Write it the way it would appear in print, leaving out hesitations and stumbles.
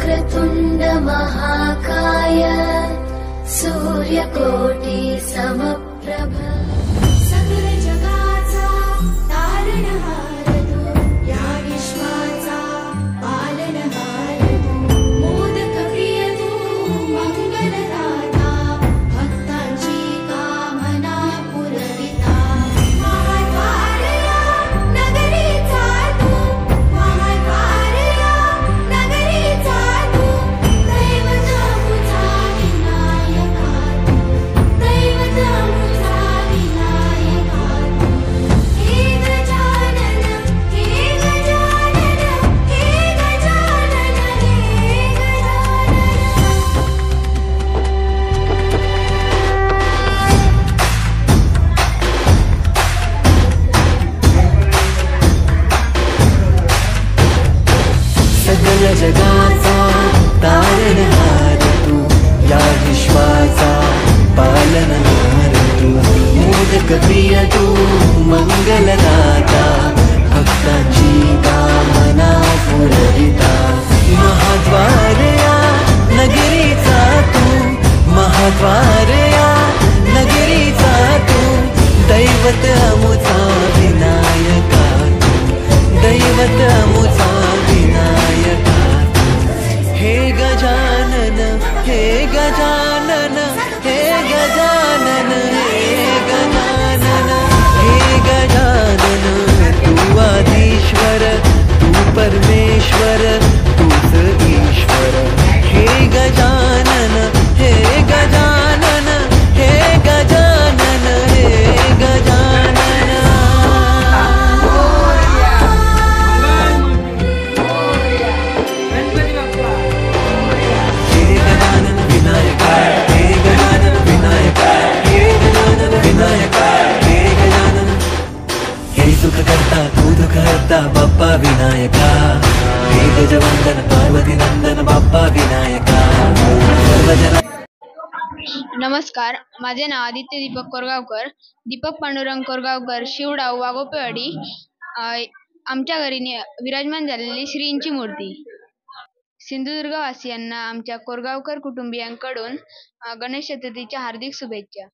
वक्रतुण्ड महाकाय सूर्यकोटि समप्रभ सकल जगाचा तारणहार तू या विश्वाचा पालनहार तू मोदक प्रिय तू मंगलदाता भक्तांची कामना पुरविता महाद्वार या नगरीचा तू महाद्वार या नगरीचा तू दैवत मुझा विनायका तू दैवत मुझा विनायका तू हे गजानन हे गजानन हे गजानन हे गजानन सकल जगाचा तारणहार तू या विश्वाचा पालनहार तू मोदक प्रिय तू मंगलदाता भक्तांची कामना पुरविता महाद्वार या नगरीचा तू महाद्वार या नगरीचा तू दैवत अमुचा विनायका तू दैवत अमुचा विनायका हे गजानन हे गजानन हे गजानन हे गजानन हे गजानन तू आदिश्वर तू परमेश्वर तूच ईश्वर हे गजानन हे गजानन हे गजानन हे गजानन हे गजानन विनायका हे गजानन विनायका हे गजानन विनायका हे गजानन हे सुख करता तू दुःख हरता बाप्पा विनायका हे गजवंदन पार्वती नंदन बाप्पा विनायका सर्वजन नमस्कार, माझे नाव आदित्य दीपक कोरगावकर. दीपक पांडुरंग कोरगावकर, शिवडाव, वाघोपेवाडी. आमच्या घरी विराजमान झालेली श्रींची मूर्ती. सिंधुदुर्गवासियांना आमच्या कोरगावकर कुटुंबियांकडून गणेश चतुर्थीच्या हार्दिक शुभेच्छा.